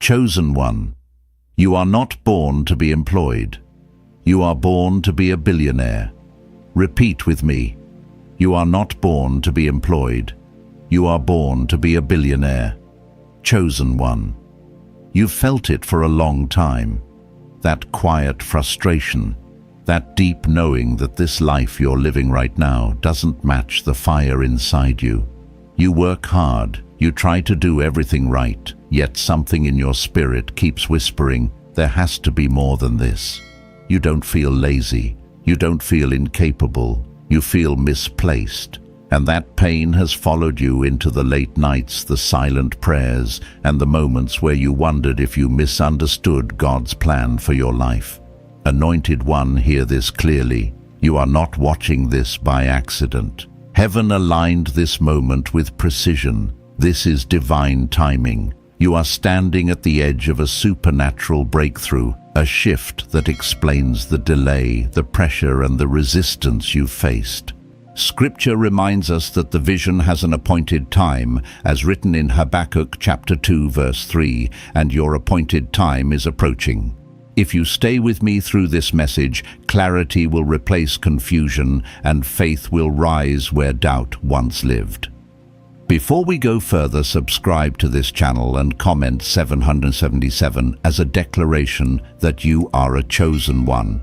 Chosen one. You are not born to be employed. You are born to be a billionaire. Repeat with me. You are not born to be employed. You are born to be a billionaire. Chosen one. You've felt it for a long time. That quiet frustration, that deep knowing that this life you're living right now doesn't match the fire inside you. You work hard, you try to do everything right, yet something in your spirit keeps whispering, there has to be more than this. You don't feel lazy, you don't feel incapable, you feel misplaced. And that pain has followed you into the late nights, the silent prayers, and the moments where you wondered if you misunderstood God's plan for your life. Anointed one, hear this clearly. You are not watching this by accident. Heaven aligned this moment with precision. This is divine timing. You are standing at the edge of a supernatural breakthrough, a shift that explains the delay, the pressure, and the resistance you've faced. Scripture reminds us that the vision has an appointed time, as written in Habakkuk chapter 2 verse 3, and your appointed time is approaching. If you stay with me through this message, clarity will replace confusion and faith will rise where doubt once lived. Before we go further, subscribe to this channel and comment 777 as a declaration that you are a chosen one.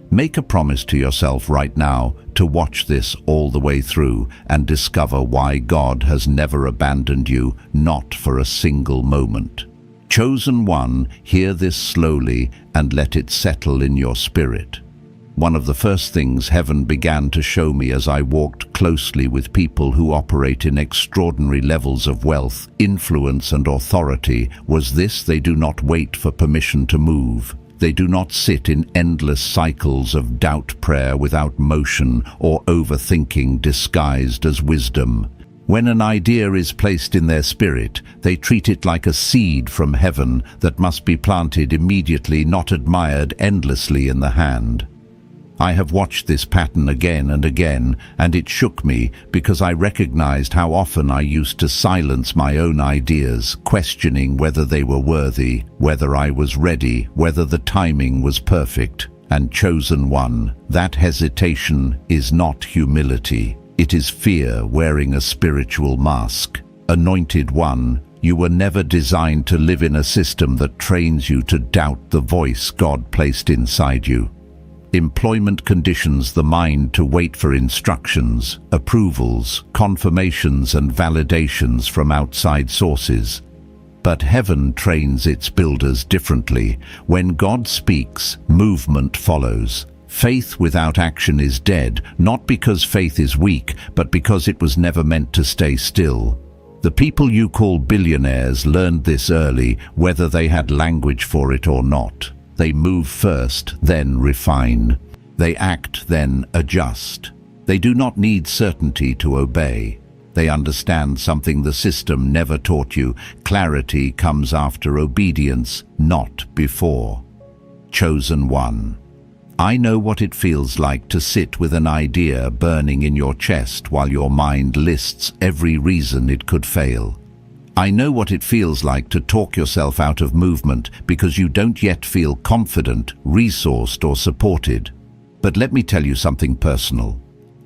Make a promise to yourself right now to watch this all the way through and discover why God has never abandoned you, not for a single moment. Chosen one, hear this slowly and let it settle in your spirit. One of the first things heaven began to show me as I walked closely with people who operate in extraordinary levels of wealth, influence, and authority was this: they do not wait for permission to move. They do not sit in endless cycles of doubt prayer without motion or overthinking disguised as wisdom. When an idea is placed in their spirit, they treat it like a seed from heaven that must be planted immediately, not admired endlessly in the hand. I have watched this pattern again and again, and it shook me because I recognized how often I used to silence my own ideas, questioning whether they were worthy, whether I was ready, whether the timing was perfect. And chosen one, that hesitation is not humility. It is fear wearing a spiritual mask. Anointed one, you were never designed to live in a system that trains you to doubt the voice God placed inside you. Employment conditions the mind to wait for instructions, approvals, confirmations, and validations from outside sources. But heaven trains its builders differently. When God speaks, movement follows. Faith without action is dead, not because faith is weak, but because it was never meant to stay still. The people you call billionaires learned this early, whether they had language for it or not. They move first, then refine. They act, then adjust. They do not need certainty to obey. They understand something the system never taught you. Clarity comes after obedience, not before. Chosen one. I know what it feels like to sit with an idea burning in your chest while your mind lists every reason it could fail. I know what it feels like to talk yourself out of movement because you don't yet feel confident, resourced, or supported. But let me tell you something personal.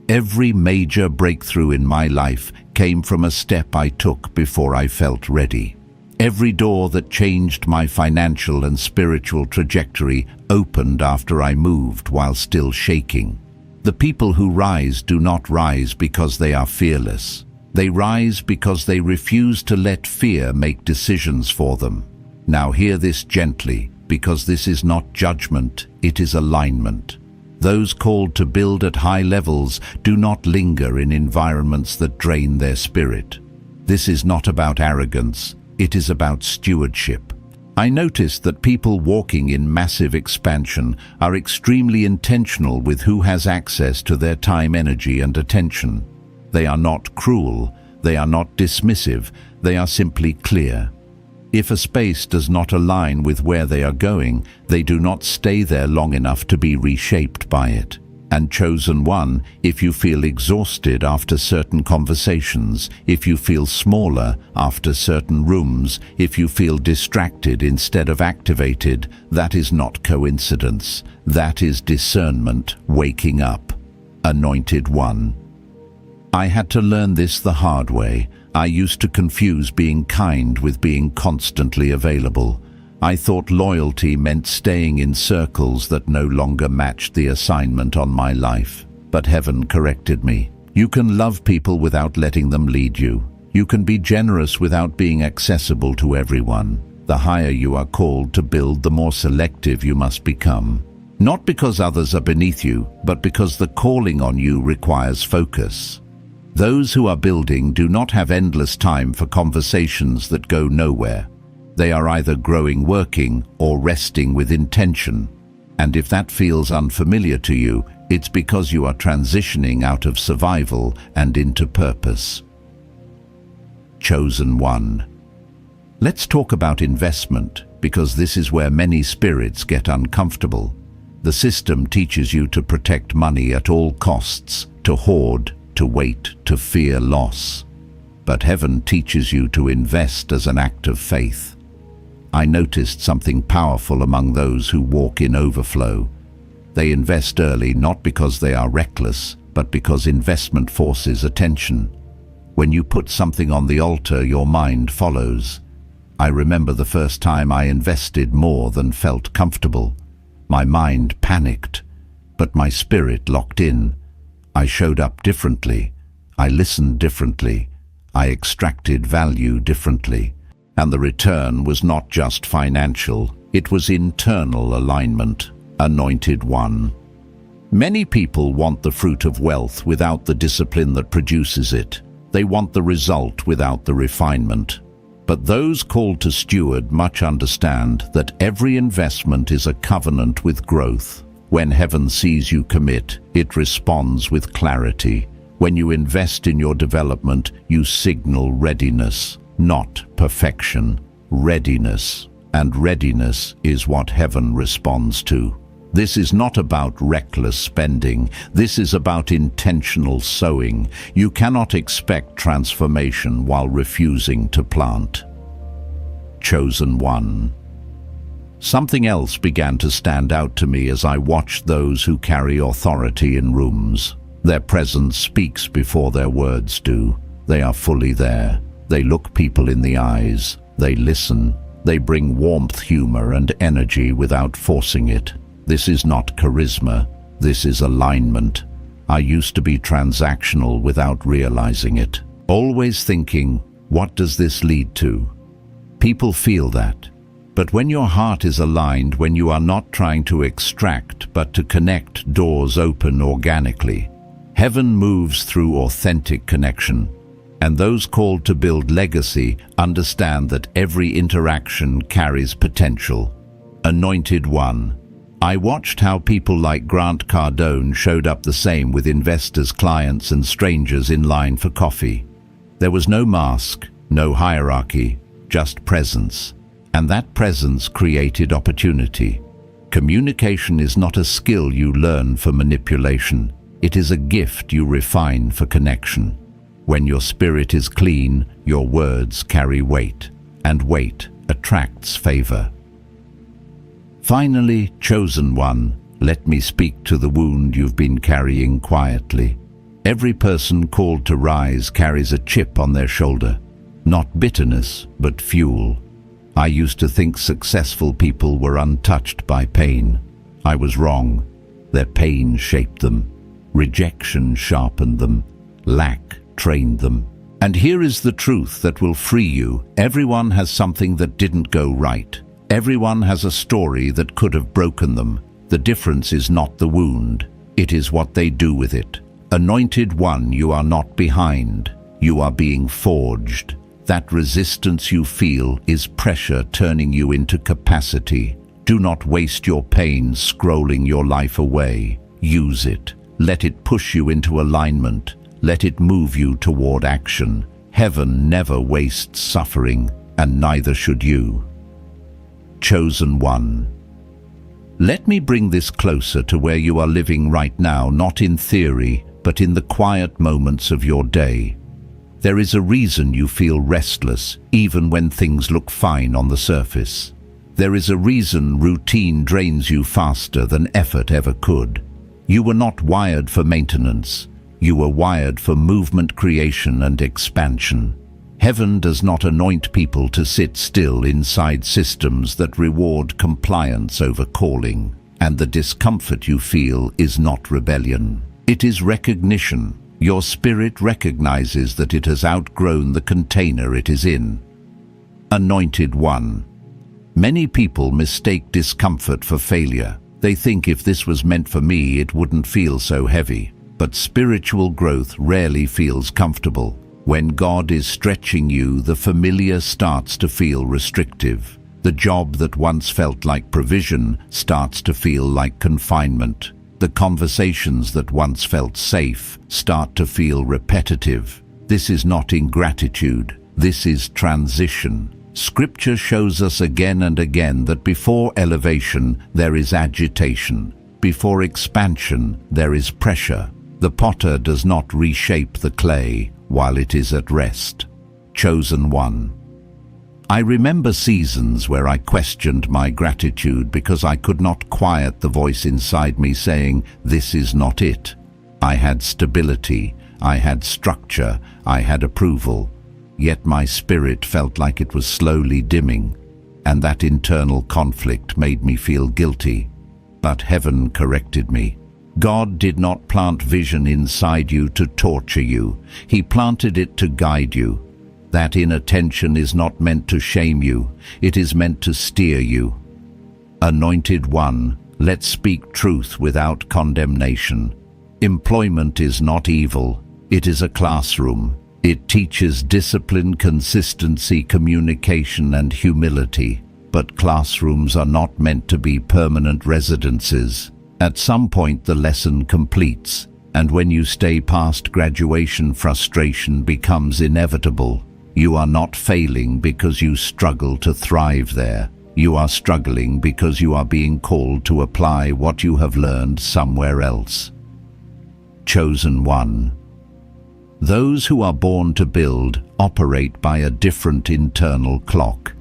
Every major breakthrough in my life came from a step I took before I felt ready. Every door that changed my financial and spiritual trajectory opened after I moved while still shaking. The people who rise do not rise because they are fearless. They rise because they refuse to let fear make decisions for them. Now hear this gently, because this is not judgment, it is alignment. Those called to build at high levels do not linger in environments that drain their spirit. This is not about arrogance, it is about stewardship. I noticed that people walking in massive expansion are extremely intentional with who has access to their time, energy, and attention. They are not cruel, they are not dismissive, they are simply clear. If a space does not align with where they are going, they do not stay there long enough to be reshaped by it. And chosen one, if you feel exhausted after certain conversations, if you feel smaller after certain rooms, if you feel distracted instead of activated, that is not coincidence. That is discernment waking up. Anointed one. I had to learn this the hard way. I used to confuse being kind with being constantly available. I thought loyalty meant staying in circles that no longer matched the assignment on my life. But heaven corrected me. You can love people without letting them lead you. You can be generous without being accessible to everyone. The higher you are called to build, the more selective you must become. Not because others are beneath you, but because the calling on you requires focus. Those who are building do not have endless time for conversations that go nowhere. They are either growing working or resting with intention. And if that feels unfamiliar to you, it's because you are transitioning out of survival and into purpose. Chosen one. Let's talk about investment, because this is where many spirits get uncomfortable. The system teaches you to protect money at all costs, to hoard, to wait, to fear loss. But heaven teaches you to invest as an act of faith. I noticed something powerful among those who walk in overflow. They invest early not because they are reckless, but because investment forces attention. When you put something on the altar, your mind follows. I remember the first time I invested more than felt comfortable. My mind panicked, but my spirit locked in. I showed up differently. I listened differently. I extracted value differently. And the return was not just financial, it was internal alignment. Anointed one. Many people want the fruit of wealth without the discipline that produces it. They want the result without the refinement. But those called to steward much understand that every investment is a covenant with growth. When heaven sees you commit, it responds with clarity. When you invest in your development, you signal readiness. Not perfection, readiness. And readiness is what heaven responds to. This is not about reckless spending. This is about intentional sowing. You cannot expect transformation while refusing to plant. Chosen one. Something else began to stand out to me as I watched those who carry authority in rooms. Their presence speaks before their words do. They are fully there. They look people in the eyes. They listen. They bring warmth, humor, and energy without forcing it. This is not charisma. This is alignment. I used to be transactional without realizing it. Always thinking, what does this lead to? People feel that. But when your heart is aligned, when you are not trying to extract but to connect, doors open organically. Heaven moves through authentic connection. And those called to build legacy understand that every interaction carries potential. Anointed one. I watched how people like Grant Cardone showed up the same with investors, clients, and strangers in line for coffee. There was no mask, no hierarchy, just presence. And that presence created opportunity. Communication is not a skill you learn for manipulation. It is a gift you refine for connection. When your spirit is clean, your words carry weight, and weight attracts favor. Finally, chosen one, let me speak to the wound you've been carrying quietly. Every person called to rise carries a chip on their shoulder. Not bitterness, but fuel. I used to think successful people were untouched by pain. I was wrong. Their pain shaped them. Rejection sharpened them. Lack trained them. And here is the truth that will free you. Everyone has something that didn't go right. Everyone has a story that could have broken them. The difference is not the wound. It is what they do with it. Anointed one, you are not behind. You are being forged. That resistance you feel is pressure turning you into capacity. Do not waste your pain scrolling your life away. Use it. Let it push you into alignment. Let it move you toward action. Heaven never wastes suffering, and neither should you. Chosen one. Let me bring this closer to where you are living right now, not in theory, but in the quiet moments of your day. There is a reason you feel restless, even when things look fine on the surface. There is a reason routine drains you faster than effort ever could. You were not wired for maintenance. You were wired for movement, creation, and expansion. Heaven does not anoint people to sit still inside systems that reward compliance over calling. And the discomfort you feel is not rebellion. It is recognition. Your spirit recognizes that it has outgrown the container it is in. Anointed one. Many people mistake discomfort for failure. They think if this was meant for me, it wouldn't feel so heavy. But spiritual growth rarely feels comfortable. When God is stretching you, the familiar starts to feel restrictive. The job that once felt like provision starts to feel like confinement. The conversations that once felt safe start to feel repetitive. This is not ingratitude. This is transition. Scripture shows us again and again that before elevation, there is agitation. Before expansion, there is pressure. The potter does not reshape the clay while it is at rest. Chosen one. I remember seasons where I questioned my gratitude because I could not quiet the voice inside me saying, "This is not it." I had stability, I had structure, I had approval. Yet my spirit felt like it was slowly dimming, and that internal conflict made me feel guilty. But heaven corrected me. God did not plant vision inside you to torture you. He planted it to guide you. That inner tension is not meant to shame you. It is meant to steer you. Anointed one, let's speak truth without condemnation. Employment is not evil. It is a classroom. It teaches discipline, consistency, communication, and humility. But classrooms are not meant to be permanent residences. At some point the lesson completes, and when you stay past graduation, frustration becomes inevitable. You are not failing because you struggle to thrive there. You are struggling because you are being called to apply what you have learned somewhere else. Chosen one. Those who are born to build operate by a different internal clock.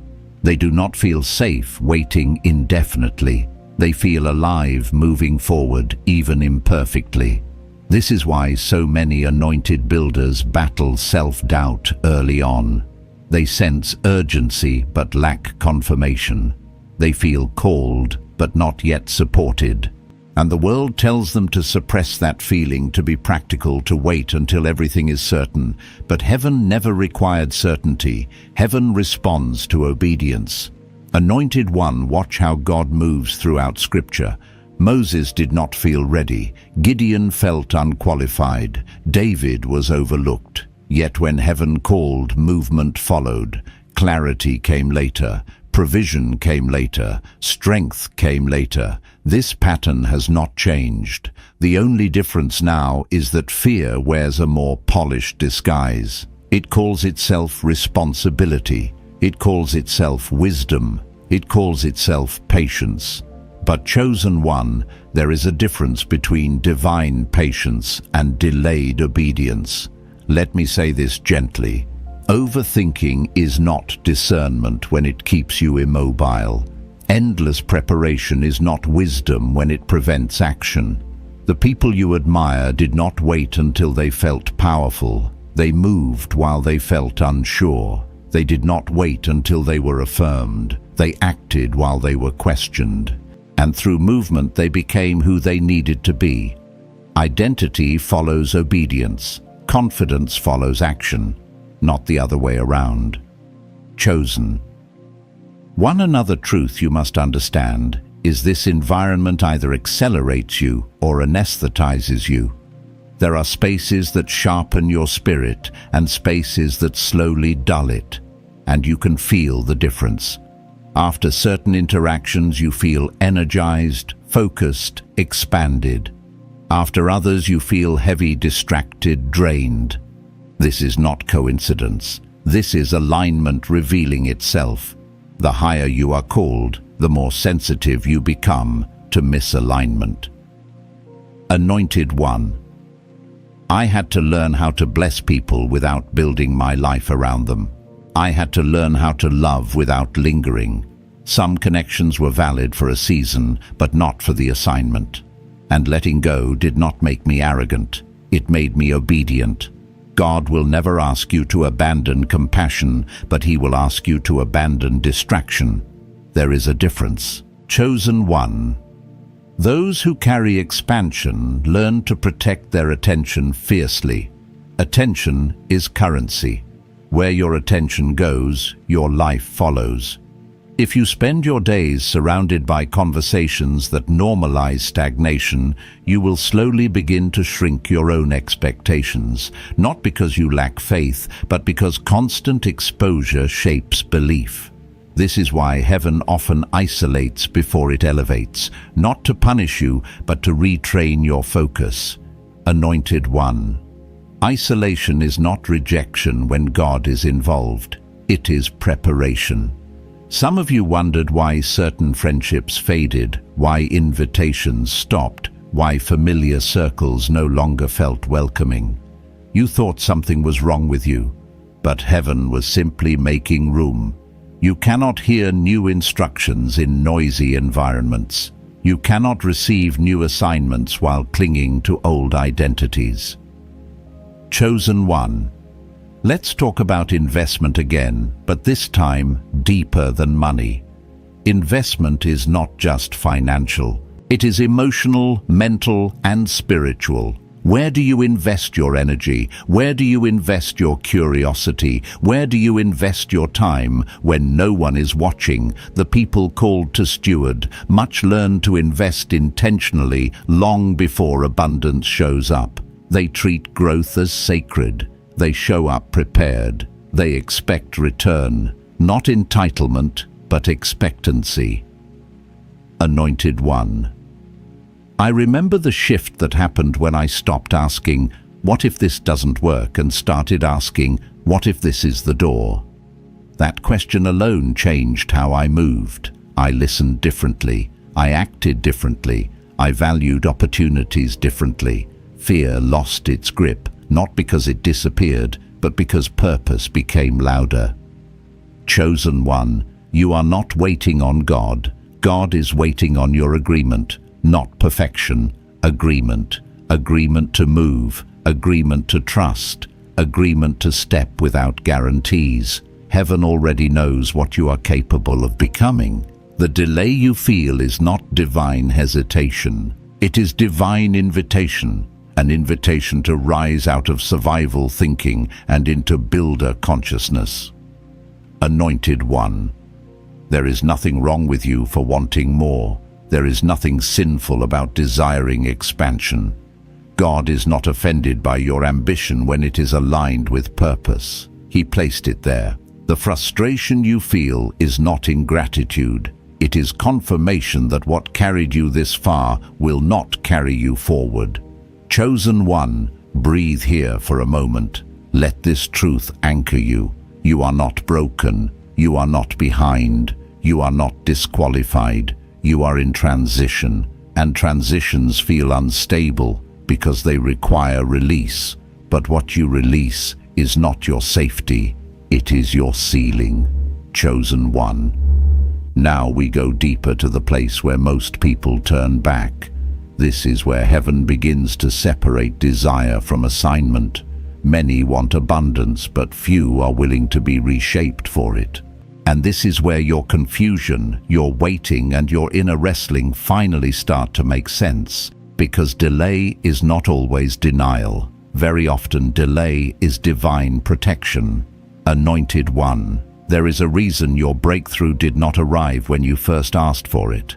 They do not feel safe waiting indefinitely. They feel alive moving forward, even imperfectly. This is why so many anointed builders battle self-doubt early on. They sense urgency but lack confirmation. They feel called but not yet supported. And the world tells them to suppress that feeling, to be practical, to wait until everything is certain. But heaven never required certainty. Heaven responds to obedience. Anointed one, watch how God moves throughout Scripture. Moses did not feel ready. Gideon felt unqualified. David was overlooked. Yet when heaven called, movement followed. Clarity came later. Provision came later. Strength came later. This pattern has not changed. The only difference now is that fear wears a more polished disguise. It calls itself responsibility. It calls itself wisdom. It calls itself patience. But chosen one, there is a difference between divine patience and delayed obedience. Let me say this gently. Overthinking is not discernment when it keeps you immobile. Endless preparation is not wisdom when it prevents action. The people you admire did not wait until they felt powerful. They moved while they felt unsure. They did not wait until they were affirmed. They acted while they were questioned. And through movement they became who they needed to be. Identity follows obedience. Confidence follows action, not the other way around. Chosen. One another truth you must understand is this environment either accelerates you or anesthetizes you. There are spaces that sharpen your spirit and spaces that slowly dull it, and you can feel the difference. After certain interactions you feel energized, focused, expanded. After others you feel heavy, distracted, drained. This is not coincidence. This is alignment revealing itself. The higher you are called, the more sensitive you become. to misalignment. Anointed one. I had to learn how to bless people without building my life around them. I had to learn how to love without lingering. Some connections were valid for a season, but not for the assignment. And letting go did not make me arrogant. It made me obedient. God will never ask you to abandon compassion, but He will ask you to abandon distraction. There is a difference. Chosen one. Those who carry expansion learn to protect their attention fiercely. Attention is currency. Where your attention goes, your life follows. If you spend your days surrounded by conversations that normalize stagnation, you will slowly begin to shrink your own expectations, not because you lack faith, but because constant exposure shapes belief. This is why heaven often isolates before it elevates, not to punish you, but to retrain your focus. Anointed one. Isolation is not rejection when God is involved. It is preparation. Some of you wondered why certain friendships faded, why invitations stopped, why familiar circles no longer felt welcoming. You thought something was wrong with you, but heaven was simply making room. You cannot hear new instructions in noisy environments. You cannot receive new assignments while clinging to old identities. Chosen one. Let's talk about investment again, but this time deeper than money. Investment is not just financial. It is emotional, mental, and spiritual. Where do you invest your energy? Where do you invest your curiosity? Where do you invest your time when no one is watching? The people called to steward must learn to invest intentionally long before abundance shows up. They treat growth as sacred. They show up prepared. They expect return, not entitlement, but expectancy. Anointed one. I remember the shift that happened when I stopped asking, what if this doesn't work, and started asking, what if this is the door? That question alone changed how I moved. I listened differently. I acted differently. I valued opportunities differently. Fear lost its grip, not because it disappeared, but because purpose became louder. Chosen one, you are not waiting on God. God is waiting on your agreement, not perfection. Agreement. Agreement to move. Agreement to trust. Agreement to step without guarantees. Heaven already knows what you are capable of becoming. The delay you feel is not divine hesitation. It is divine invitation. An invitation to rise out of survival thinking and into builder consciousness. Anointed one. There is nothing wrong with you for wanting more. There is nothing sinful about desiring expansion. God is not offended by your ambition when it is aligned with purpose. He placed it there. The frustration you feel is not ingratitude. It is confirmation that what carried you this far will not carry you forward. Chosen one, breathe here for a moment. Let this truth anchor you. You are not broken. You are not behind. You are not disqualified. You are in transition, and transitions feel unstable because they require release. But what you release is not your safety. It is your ceiling. Chosen one. Now we go deeper to the place where most people turn back. This is where heaven begins to separate desire from assignment. Many want abundance, but few are willing to be reshaped for it. And this is where your confusion, your waiting, and your inner wrestling finally start to make sense. Because delay is not always denial. Very often delay is divine protection. Anointed one. There is a reason your breakthrough did not arrive when you first asked for it.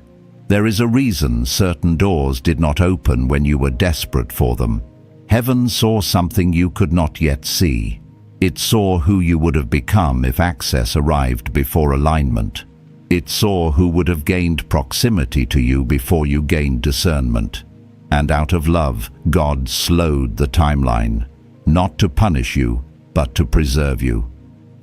There is a reason certain doors did not open when you were desperate for them. Heaven saw something you could not yet see. It saw who you would have become if access arrived before alignment. It saw who would have gained proximity to you before you gained discernment. And out of love, God slowed the timeline, not to punish you, but to preserve you.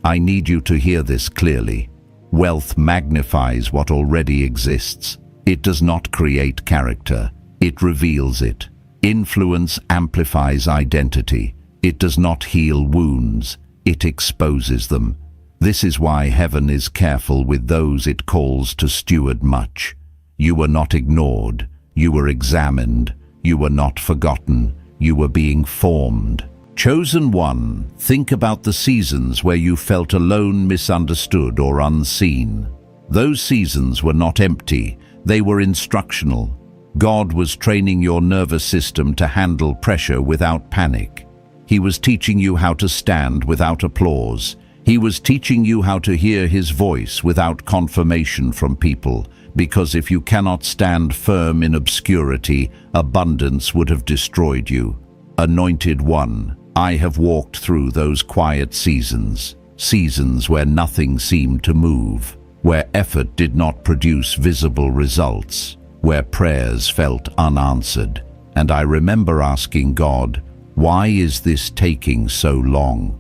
I need you to hear this clearly. Wealth magnifies what already exists. It does not create character, it reveals it. Influence amplifies identity. It does not heal wounds, it exposes them. This is why heaven is careful with those it calls to steward much. You were not ignored, you were examined, you were not forgotten, you were being formed. Chosen one, think about the seasons where you felt alone, misunderstood, or unseen. Those seasons were not empty, they were instructional. God was training your nervous system to handle pressure without panic. He was teaching you how to stand without applause. He was teaching you how to hear His voice without confirmation from people, because if you cannot stand firm in obscurity, abundance would have destroyed you. Anointed one, I have walked through those quiet seasons, seasons where nothing seemed to move, where effort did not produce visible results, where prayers felt unanswered. And I remember asking God, why is this taking so long?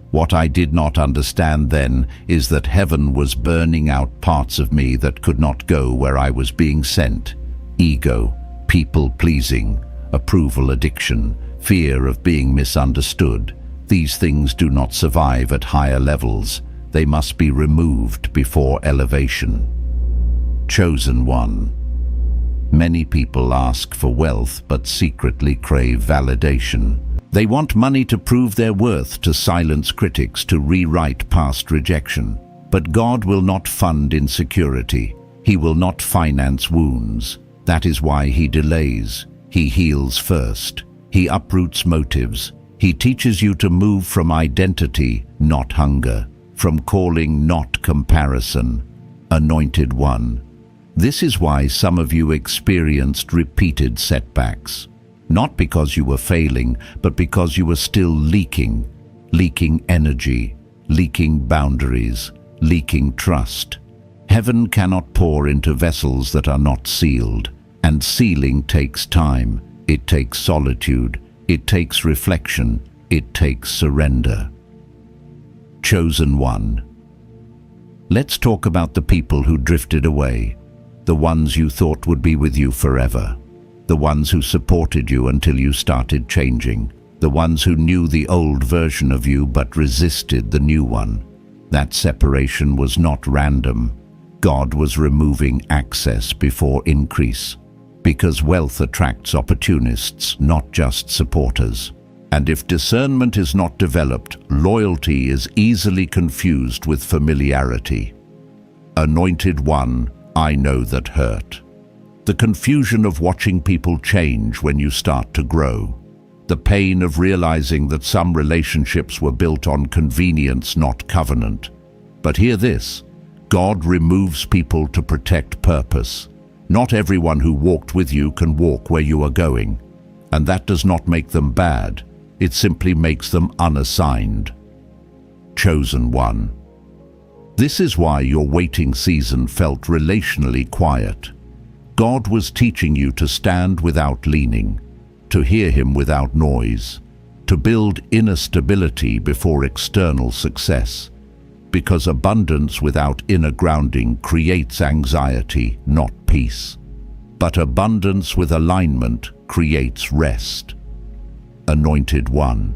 What I did not understand then is that heaven was burning out parts of me that could not go where I was being sent. Ego, people-pleasing, approval addiction, fear of being misunderstood. These things do not survive at higher levels. They must be removed before elevation. Chosen one. Many people ask for wealth but secretly crave validation. They want money to prove their worth, to silence critics, to rewrite past rejection. But God will not fund insecurity. He will not finance wounds. That is why He delays. He heals first. He uproots motives. He teaches you to move from identity, not hunger, from calling, not comparison. Anointed one. This is why some of you experienced repeated setbacks. Not because you were failing, but because you were still leaking energy, leaking boundaries, leaking trust. Heaven cannot pour into vessels that are not sealed, and sealing takes time. It takes solitude, it takes reflection, it takes surrender. Chosen one. Let's talk about the people who drifted away, the ones you thought would be with you forever. The ones who supported you until you started changing. The ones who knew the old version of you but resisted the new one. That separation was not random. God was removing access before increase. Because wealth attracts opportunists, not just supporters. And if discernment is not developed, loyalty is easily confused with familiarity. Anointed one, I know that hurt. The confusion of watching people change when you start to grow. The pain of realizing that some relationships were built on convenience, not covenant. But hear this, God removes people to protect purpose. Not everyone who walked with you can walk where you are going. And that does not make them bad. It simply makes them unassigned. Chosen one. This is why your waiting season felt relationally quiet. God was teaching you to stand without leaning, to hear Him without noise, to build inner stability before external success. Because abundance without inner grounding creates anxiety, not peace. But abundance with alignment creates rest. Anointed one.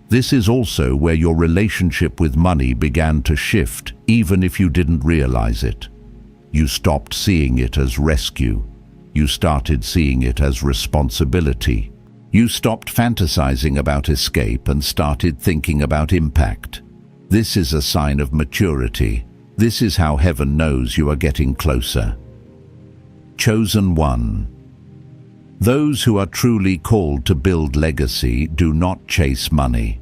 This is also where your relationship with money began to shift, even if you didn't realize it. You stopped seeing it as rescue. You started seeing it as responsibility. You stopped fantasizing about escape and started thinking about impact. This is a sign of maturity. This is how heaven knows you are getting closer. Chosen one. Those who are truly called to build legacy do not chase money.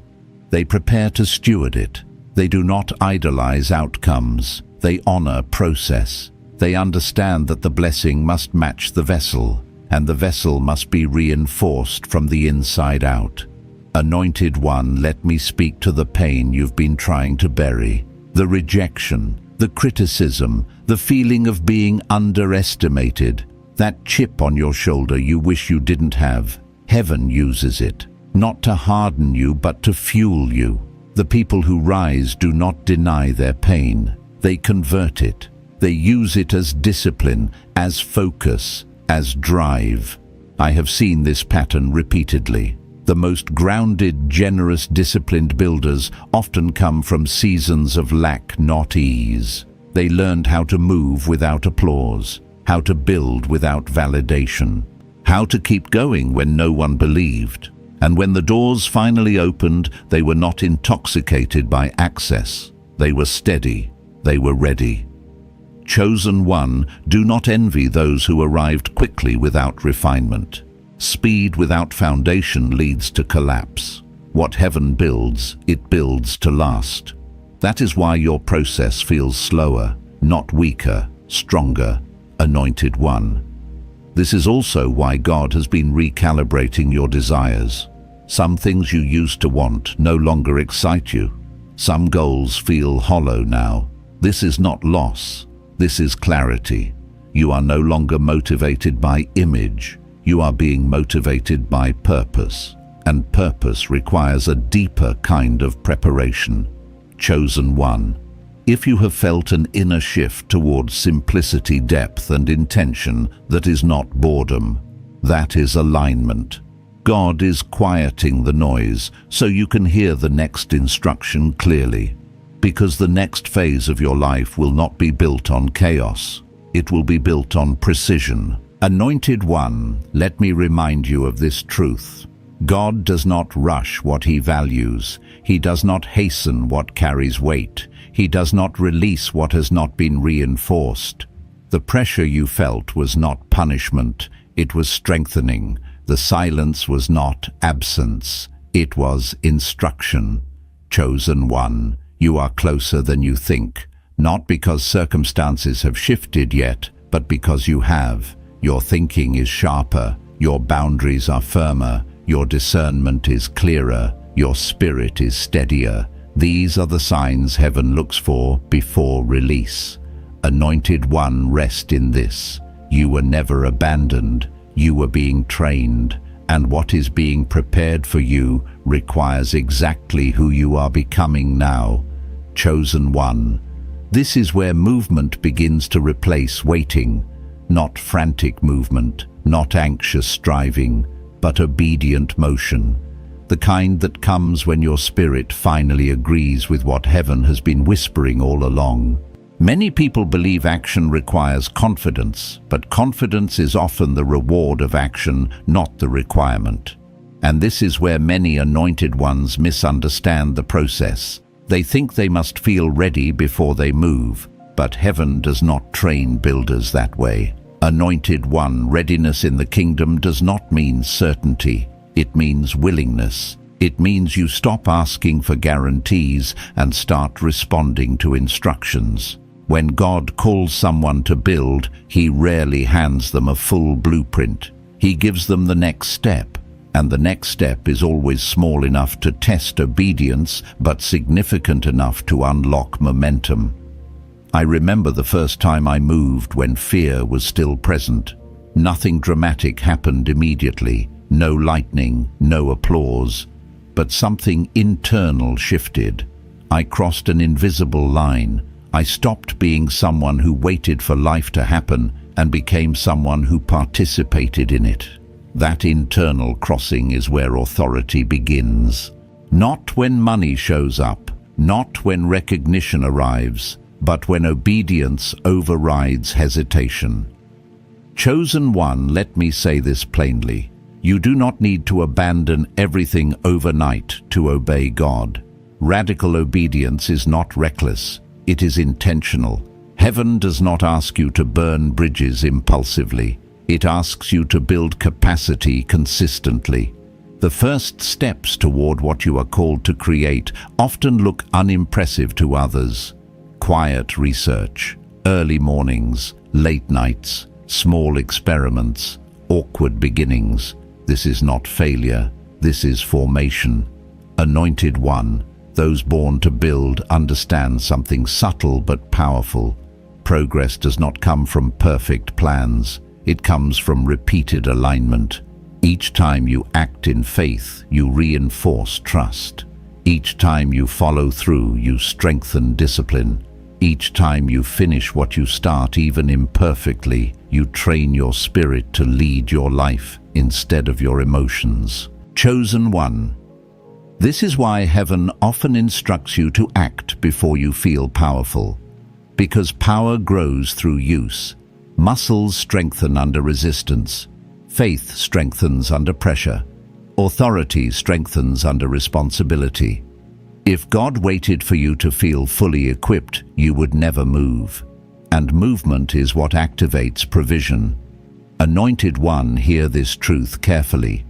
They prepare to steward it. They do not idolize outcomes. They honor process. They understand that the blessing must match the vessel, and the vessel must be reinforced from the inside out. Anointed one, let me speak to the pain you've been trying to bury. The rejection, the criticism, the feeling of being underestimated. That chip on your shoulder you wish you didn't have. Heaven uses it, not to harden you but to fuel you. The people who rise do not deny their pain. They convert it. They use it as discipline, as focus, as drive. I have seen this pattern repeatedly. The most grounded, generous, disciplined builders often come from seasons of lack, not ease. They learned how to move without applause, how to build without validation, how to keep going when no one believed. And when the doors finally opened, they were not intoxicated by access. They were steady. They were ready. Chosen one, do not envy those who arrived quickly without refinement. Speed without foundation leads to collapse. What heaven builds, it builds to last. That is why your process feels slower, not weaker, stronger, anointed one. This is also why God has been recalibrating your desires. Some things you used to want no longer excite you. Some goals feel hollow now. This is not loss. This is clarity. You are no longer motivated by image. You are being motivated by purpose. And purpose requires a deeper kind of preparation. Chosen one. If you have felt an inner shift towards simplicity, depth, and intention that is not boredom, that is alignment. God is quieting the noise so you can hear the next instruction clearly. Because the next phase of your life will not be built on chaos. It will be built on precision. Anointed one, let me remind you of this truth. God does not rush what he values. He does not hasten what carries weight. He does not release what has not been reinforced. The pressure you felt was not punishment. It was strengthening. The silence was not absence. It was instruction. Chosen one, you are closer than you think. Not because circumstances have shifted yet, but because you have. Your thinking is sharper. Your boundaries are firmer. Your discernment is clearer. Your spirit is steadier. These are the signs heaven looks for before release. Anointed one, rest in this. You were never abandoned. You were being trained. And what is being prepared for you requires exactly who you are becoming now. Chosen one. This is where movement begins to replace waiting. Not frantic movement, not anxious striving, but obedient motion. The kind that comes when your spirit finally agrees with what heaven has been whispering all along. Many people believe action requires confidence, but confidence is often the reward of action, not the requirement. And this is where many anointed ones misunderstand the process. They think they must feel ready before they move, but heaven does not train builders that way. Anointed one, readiness in the kingdom does not mean certainty. It means willingness. It means you stop asking for guarantees and start responding to instructions. When God calls someone to build, he rarely hands them a full blueprint. He gives them the next step, and the next step is always small enough to test obedience, but significant enough to unlock momentum. I remember the first time I moved when fear was still present. Nothing dramatic happened immediately. No lightning, no applause, but something internal shifted. I crossed an invisible line. I stopped being someone who waited for life to happen and became someone who participated in it. That internal crossing is where authority begins. Not when money shows up, not when recognition arrives, but when obedience overrides hesitation. Chosen one, let me say this plainly. You do not need to abandon everything overnight to obey God. Radical obedience is not reckless. It is intentional. Heaven does not ask you to burn bridges impulsively. It asks you to build capacity consistently. The first steps toward what you are called to create often look unimpressive to others. Quiet research, early mornings, late nights, small experiments, awkward beginnings. This is not failure. This is formation. Anointed one, those born to build understand something subtle but powerful. Progress does not come from perfect plans. It comes from repeated alignment. Each time you act in faith, you reinforce trust. Each time you follow through, you strengthen discipline. Each time you finish what you start, even imperfectly, you train your spirit to lead your life instead of your emotions. Chosen one. This is why heaven often instructs you to act before you feel powerful. Because power grows through use. Muscles strengthen under resistance. Faith strengthens under pressure. Authority strengthens under responsibility. If God waited for you to feel fully equipped, you would never move. And movement is what activates provision. Anointed one, hear this truth carefully.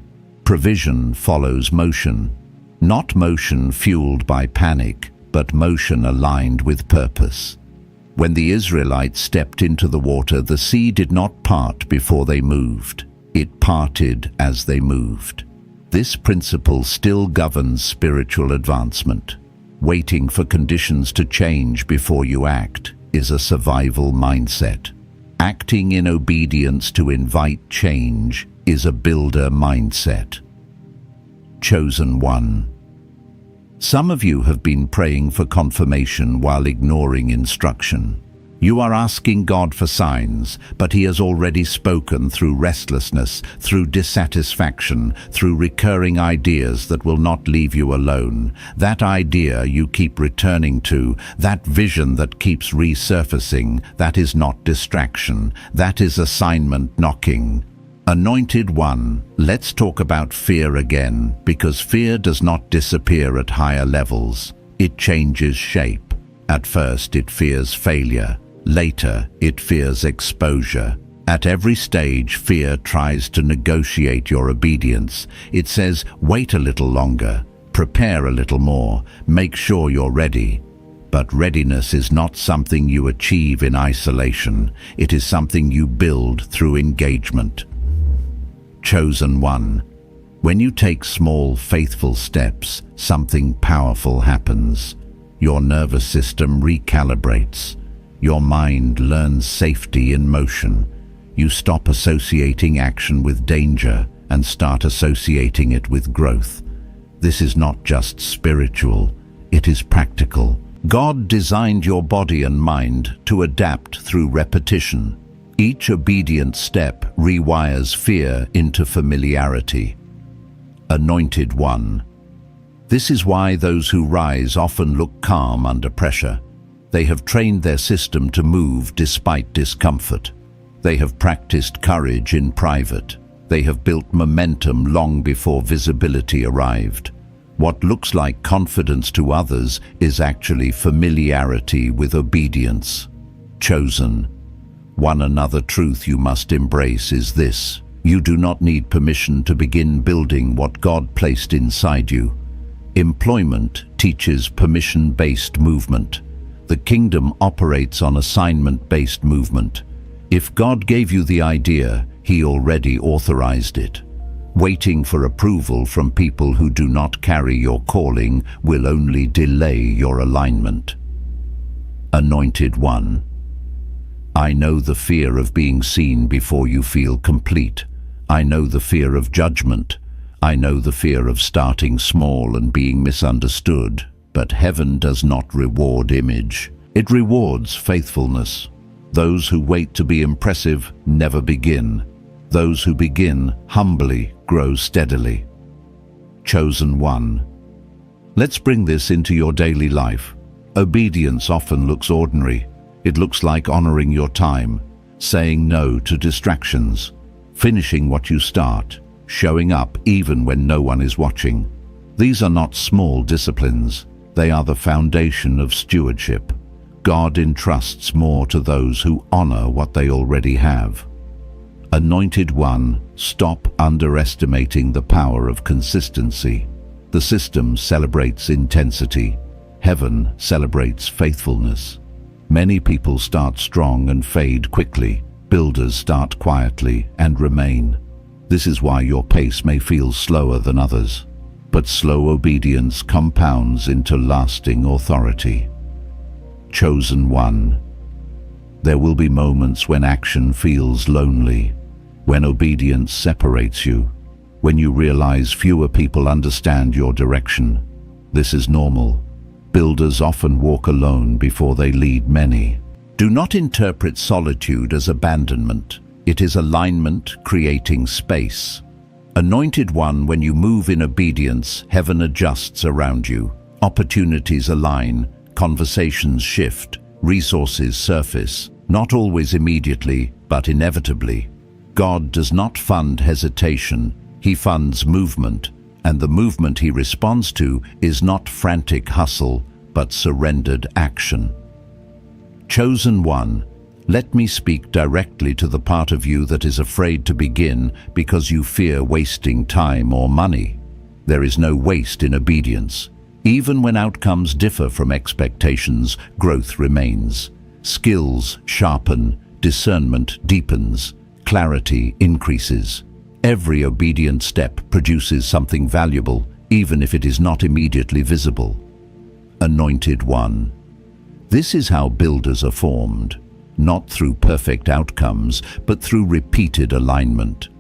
Provision follows motion. Not motion fueled by panic, but motion aligned with purpose. When the Israelites stepped into the water, the sea did not part before they moved. It parted as they moved. This principle still governs spiritual advancement. Waiting for conditions to change before you act is a survival mindset. Acting in obedience to invite change is a builder mindset. Chosen one. Some of you have been praying for confirmation while ignoring instruction. You are asking God for signs, but He has already spoken through restlessness, through dissatisfaction, through recurring ideas that will not leave you alone. That idea you keep returning to, that vision that keeps resurfacing, that is not distraction, that is assignment knocking. Anointed one, let's talk about fear again, because fear does not disappear at higher levels. It changes shape. At first it fears failure. Later, it fears exposure. At every stage, fear tries to negotiate your obedience. It says, wait a little longer, prepare a little more, make sure you're ready. But readiness is not something you achieve in isolation. It is something you build through engagement. Chosen one. When you take small, faithful steps, something powerful happens. Your nervous system recalibrates. Your mind learns safety in motion. You stop associating action with danger and start associating it with growth. This is not just spiritual, it is practical. God designed your body and mind to adapt through repetition. Each obedient step rewires fear into familiarity. Anointed one. This is why those who rise often look calm under pressure. They have trained their system to move despite discomfort. They have practiced courage in private. They have built momentum long before visibility arrived. What looks like confidence to others is actually familiarity with obedience. Chosen. One another truth you must embrace is this: you do not need permission to begin building what God placed inside you. Employment teaches permission-based movement. The kingdom operates on assignment-based movement. If God gave you the idea, He already authorized it. Waiting for approval from people who do not carry your calling will only delay your alignment. Anointed one. I know the fear of being seen before you feel complete. I know the fear of judgment. I know the fear of starting small and being misunderstood. But heaven does not reward image. It rewards faithfulness. Those who wait to be impressive never begin. Those who begin humbly grow steadily. Chosen one. Let's bring this into your daily life. Obedience often looks ordinary. It looks like honoring your time, saying no to distractions, finishing what you start, showing up even when no one is watching. These are not small disciplines. They are the foundation of stewardship. God entrusts more to those who honor what they already have. Anointed one, stop underestimating the power of consistency. The system celebrates intensity. Heaven celebrates faithfulness. Many people start strong and fade quickly. Builders start quietly and remain. This is why your pace may feel slower than others. But slow obedience compounds into lasting authority. Chosen one. There will be moments when action feels lonely, when obedience separates you, when you realize fewer people understand your direction. This is normal. Builders often walk alone before they lead many. Do not interpret solitude as abandonment. It is alignment creating space. Anointed one, when you move in obedience, heaven adjusts around you. Opportunities align, conversations shift, resources surface, not always immediately, but inevitably. God does not fund hesitation, He funds movement, and the movement He responds to is not frantic hustle, but surrendered action. Chosen one, let me speak directly to the part of you that is afraid to begin because you fear wasting time or money. There is no waste in obedience. Even when outcomes differ from expectations, growth remains. Skills sharpen, discernment deepens, clarity increases. Every obedient step produces something valuable, even if it is not immediately visible. Anointed one. This is how builders are formed, not through perfect outcomes, but through repeated alignment.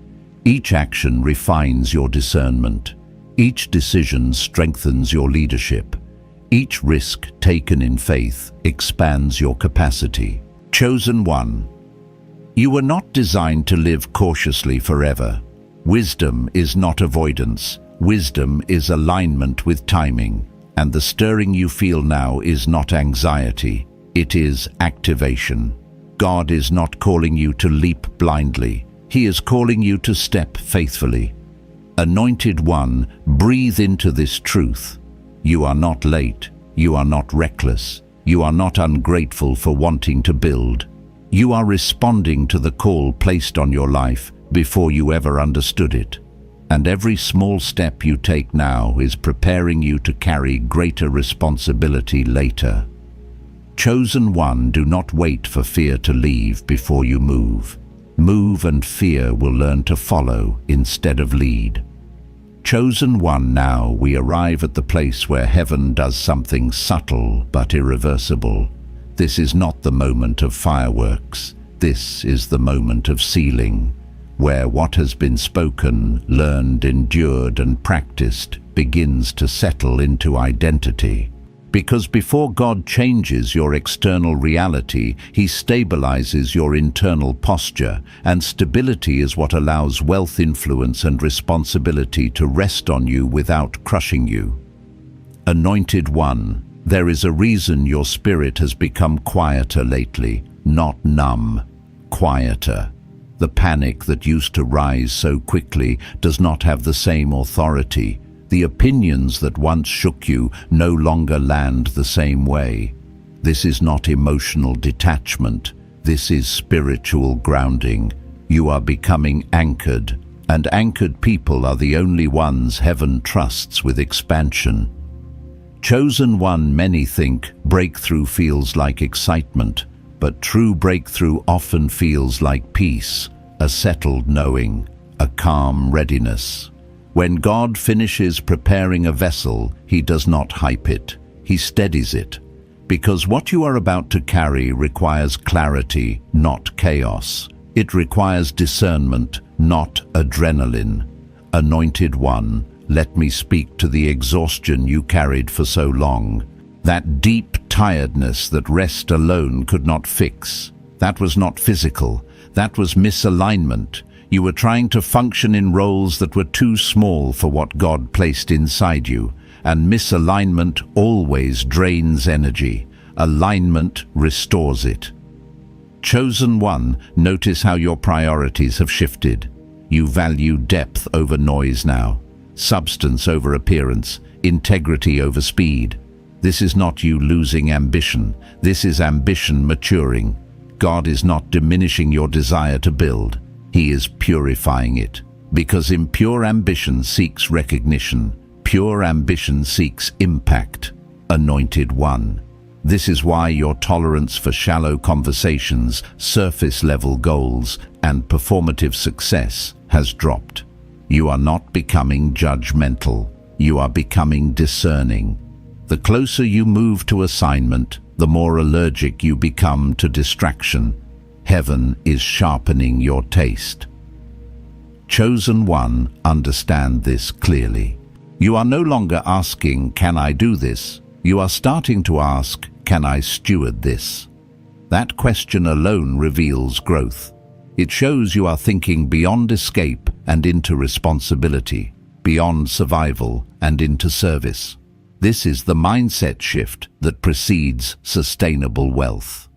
Each action refines your discernment. Each decision strengthens your leadership. Each risk taken in faith expands your capacity. Chosen one. You were not designed to live cautiously forever. Wisdom is not avoidance. Wisdom is alignment with timing. And the stirring you feel now is not anxiety. It is activation. God is not calling you to leap blindly. He is calling you to step faithfully. Anointed one, breathe into this truth. You are not late. You are not reckless. You are not ungrateful for wanting to build. You are responding to the call placed on your life before you ever understood it. And every small step you take now is preparing you to carry greater responsibility later. Chosen one, do not wait for fear to leave before you move. Move and fear will learn to follow instead of lead. Chosen one, now we arrive at the place where heaven does something subtle but irreversible. This is not the moment of fireworks. This is the moment of sealing, where what has been spoken, learned, endured, and practiced begins to settle into identity. Because before God changes your external reality, He stabilizes your internal posture, and stability is what allows wealth, influence, and responsibility to rest on you without crushing you. Anointed one, there is a reason your spirit has become quieter lately, not numb, quieter. The panic that used to rise so quickly does not have the same authority. The opinions that once shook you no longer land the same way. This is not emotional detachment. This is spiritual grounding. You are becoming anchored, and anchored people are the only ones heaven trusts with expansion. Chosen one, many think breakthrough feels like excitement, but true breakthrough often feels like peace, a settled knowing, a calm readiness. When God finishes preparing a vessel, He does not hype it, He steadies it. Because what you are about to carry requires clarity, not chaos. It requires discernment, not adrenaline. Anointed one, let me speak to the exhaustion you carried for so long. That deep tiredness that rest alone could not fix. That was not physical. That was misalignment. You were trying to function in roles that were too small for what God placed inside you. And misalignment always drains energy. Alignment restores it. Chosen one, notice how your priorities have shifted. You value depth over noise now. Substance over appearance. Integrity over speed. This is not you losing ambition. This is ambition maturing. God is not diminishing your desire to build. He is purifying it. Because impure ambition seeks recognition. Pure ambition seeks impact. Anointed one. This is why your tolerance for shallow conversations, surface-level goals, and performative success has dropped. You are not becoming judgmental. You are becoming discerning. The closer you move to assignment, the more allergic you become to distraction. Heaven is sharpening your taste. Chosen one, understand this clearly. You are no longer asking, "Can I do this?" You are starting to ask, can I steward this? That question alone reveals growth. It shows you are thinking beyond escape and into responsibility, beyond survival and into service. This is the mindset shift that precedes sustainable wealth.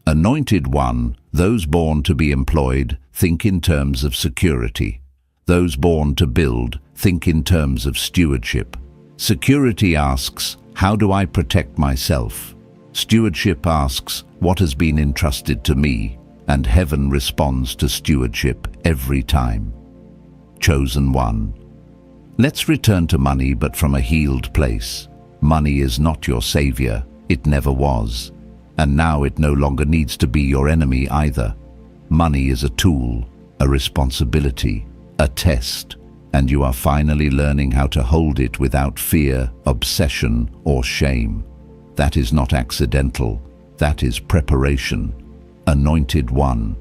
Anointed one, those born to be employed, think in terms of security. Those born to build, think in terms of stewardship. Security asks, how do I protect myself? Stewardship asks, what has been entrusted to me? And heaven responds to stewardship every time. Chosen one. Let's return to money, but from a healed place. Money is not your savior. It never was. And now it no longer needs to be your enemy either. Money is a tool, a responsibility, a test, and you are finally learning how to hold it without fear, obsession, or shame. That is not accidental. That is preparation. Anointed one.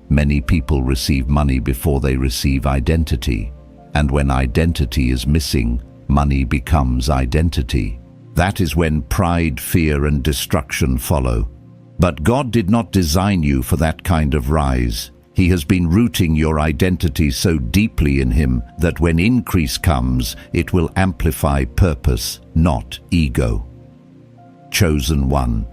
Many people receive money before they receive identity. And when identity is missing, money becomes identity. That is when pride, fear, and destruction follow. But God did not design you for that kind of rise. He has been rooting your identity so deeply in Him that when increase comes, it will amplify purpose, not ego. Chosen one.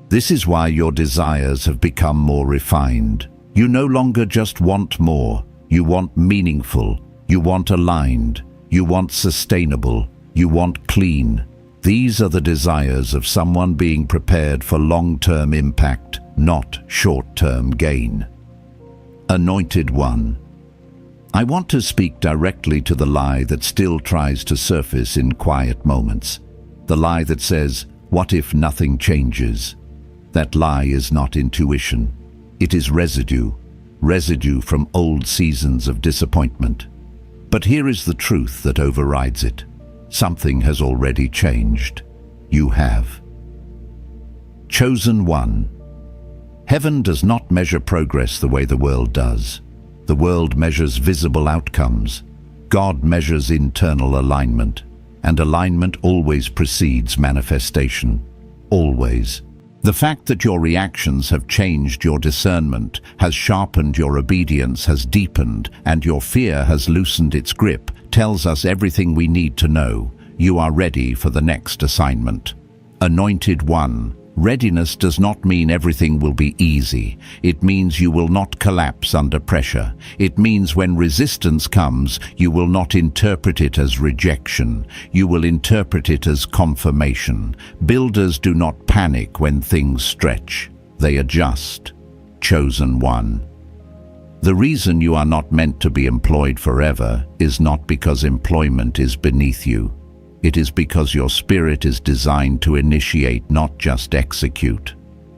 This is why your desires have become more refined. You no longer just want more. You want meaningful. You want aligned. You want sustainable. You want clean. These are the desires of someone being prepared for long-term impact, not short-term gain. Anointed one. I want to speak directly to the lie that still tries to surface in quiet moments. The lie that says, what if nothing changes? That lie is not intuition. It is residue from old seasons of disappointment. But here is the truth that overrides it. Something has already changed. You have. Chosen one. Heaven does not measure progress the way the world does. The world measures visible outcomes. God measures internal alignment. And alignment always precedes manifestation. Always. The fact that your reactions have changed your discernment, has sharpened your obedience, has deepened, and your fear has loosened its grip, tells us everything we need to know. You are ready for the next assignment. Anointed one. Readiness does not mean everything will be easy. It means you will not collapse under pressure. It means when resistance comes, you will not interpret it as rejection. You will interpret it as confirmation. Builders do not panic when things stretch. They adjust. Chosen one. The reason you are not meant to be employed forever is not because employment is beneath you. It is because your spirit is designed to initiate, not just execute,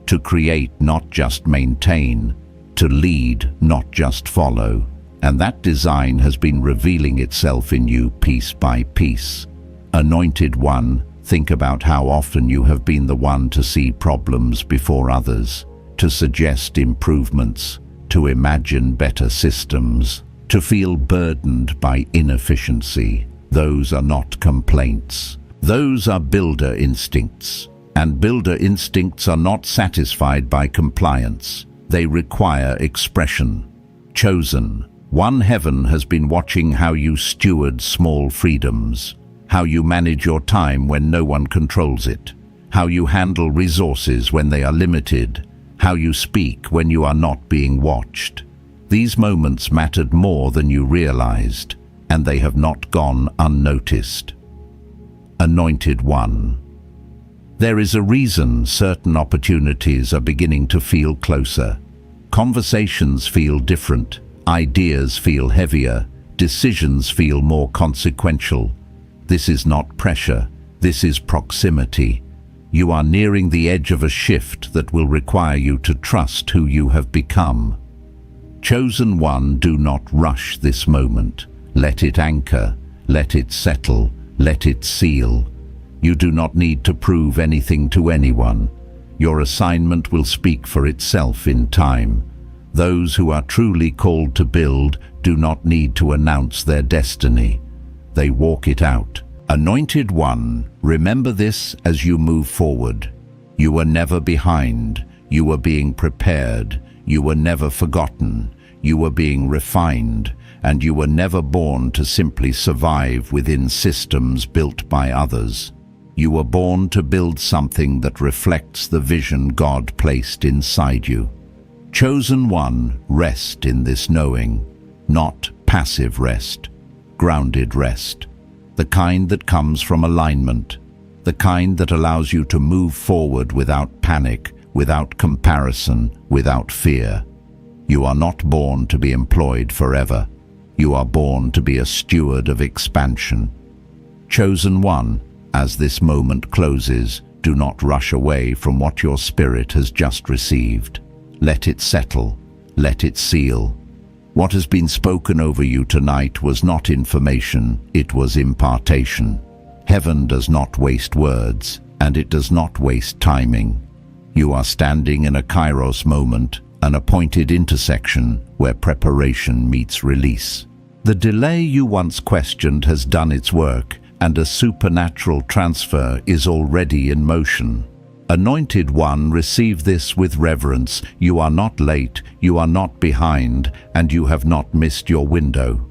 to create, not just maintain, to lead, not just follow. And that design has been revealing itself in you piece by piece. Anointed one, think about how often you have been the one to see problems before others, to suggest improvements, to imagine better systems, to feel burdened by inefficiency. Those are not complaints. Those are builder instincts. And builder instincts are not satisfied by compliance. They require expression. Chosen. One heaven has been watching how you steward small freedoms, how you manage your time when no one controls it, how you handle resources when they are limited, how you speak when you are not being watched. These moments mattered more than you realized, and they have not gone unnoticed. Anointed one. There is a reason certain opportunities are beginning to feel closer. Conversations feel different, ideas feel heavier, decisions feel more consequential. This is not pressure, this is proximity. You are nearing the edge of a shift that will require you to trust who you have become. Chosen one, do not rush this moment. Let it anchor, let it settle, let it seal. You do not need to prove anything to anyone. Your assignment will speak for itself in time. Those who are truly called to build do not need to announce their destiny. They walk it out. Anointed One, remember this as you move forward. You were never behind. You were being prepared. You were never forgotten. You were being refined. And you were never born to simply survive within systems built by others. You were born to build something that reflects the vision God placed inside you. Chosen One, rest in this knowing. Not passive rest, grounded rest. The kind that comes from alignment. The kind that allows you to move forward without panic, without comparison, without fear. You are not born to be employed forever. You are born to be a steward of expansion. Chosen One, as this moment closes, do not rush away from what your spirit has just received. Let it settle. Let it seal. What has been spoken over you tonight was not information, it was impartation. Heaven does not waste words, and it does not waste timing. You are standing in a kairos moment, an appointed intersection where preparation meets release. The delay you once questioned has done its work, and a supernatural transfer is already in motion. Anointed One, receive this with reverence. You are not late, you are not behind, and you have not missed your window.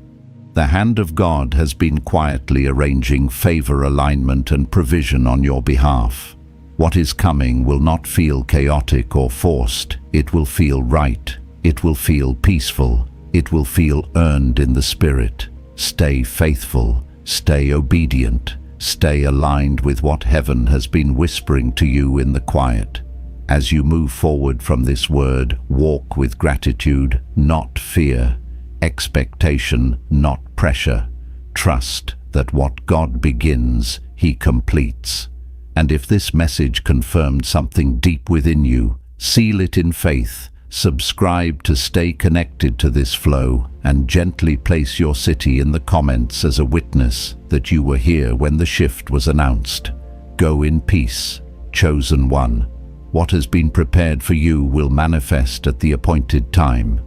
The hand of God has been quietly arranging favor, alignment, and provision on your behalf. What is coming will not feel chaotic or forced. It will feel right. It will feel peaceful. It will feel earned in the Spirit. Stay faithful. Stay obedient. Stay aligned with what heaven has been whispering to you in the quiet. As you move forward from this word, walk with gratitude, not fear. Expectation, not pressure. Trust that what God begins, He completes. And if this message confirmed something deep within you, seal it in faith. Subscribe to stay connected to this flow, and gently place your city in the comments as a witness that you were here when the shift was announced. Go in peace, chosen one. What has been prepared for you will manifest at the appointed time.